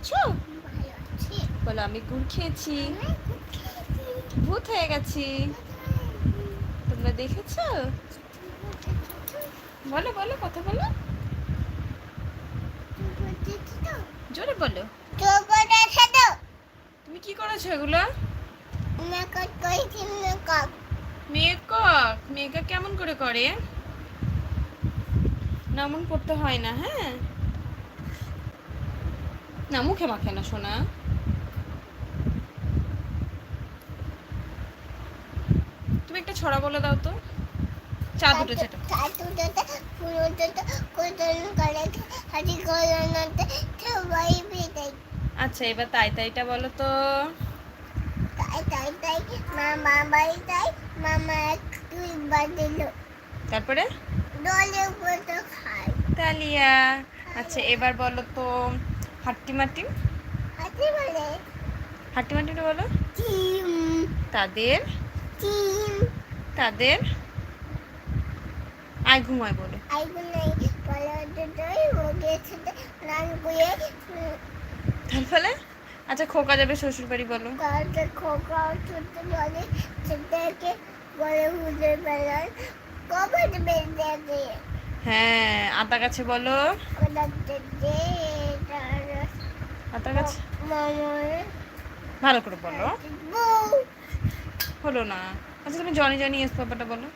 আছো? বলো আমি গুড় খেয়েছি, ভূত হয়ে গেছি। তোমরা দেখেছো? বলো বলো, কথা বলো, জোরে বলো। তুমি কি করেছো এগুলো? মেকআপ। মেকআপ কেমন করে করে? না এমন করতে হয় না, হ্যাঁ না, মুখে মাখে না সোনা। তুমি একটা ছড়া বলে দাও তো। চা দুটো চেটা। আচ্ছা এবার তাই তাইটা বলো তো। তারপরে তালিয়া। আচ্ছা এবার বলো তো হাট্টি মাটি। হাট্টি মাটিটা বলো। তাদের তাদের আয় ঘুমায় বলো। তারপরে আচ্ছা খোকা যাবে শ্বশুর বাড়ি বলো। হ্যাঁ আতা গাছে বলো। আতা গাছ ভালো করে বলো। হলো না। আচ্ছা তুমি জনি জনি এস পাপাটা বলো।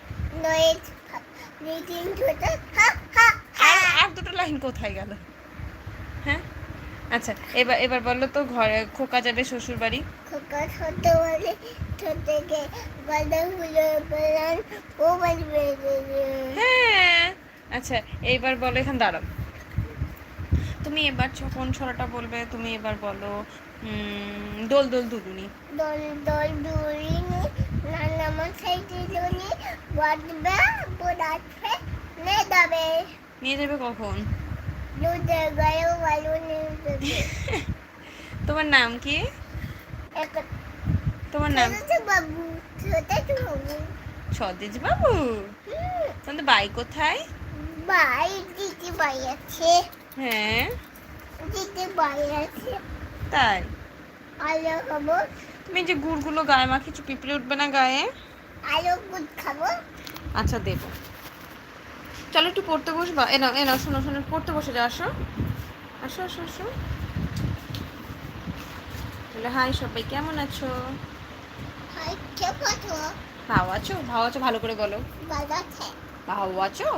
আর দুটো লাইন কোথায় গেল? হ্যাঁ আচ্ছা এবার এবার বলো তো ঘরে খোকা যাবে শ্বশুর বাড়ি। হ্যাঁ আচ্ছা এইবার বলো, এখানে দাঁড়াও। তুমি এবার কোন ছড়াটা বলবে? তুমি এবার বলো দোল দোল দুলুনি। নিয়ে যাবে কখন? তোমার নাম কি? তোমার নাম স্বদেশ বাবু। তোমাদের বাই কোথায়? হ্যাঁ তাই। তুমি যে গুড়গুলো গায়ে মাখিয়েছো পিঁপড়ে উঠবে না গায়ে? আচ্ছা দেবো। চলো একটু পড়তে বসবা। এনাও এনাও, শোনো শোনো, পড়তে বসে যাও। আসো আসো আসো আসো। বলে হাই সবাই, কেমন আছো? ভালো আছো? ভালো আছো ভালো করে বলো। ভালো আছো?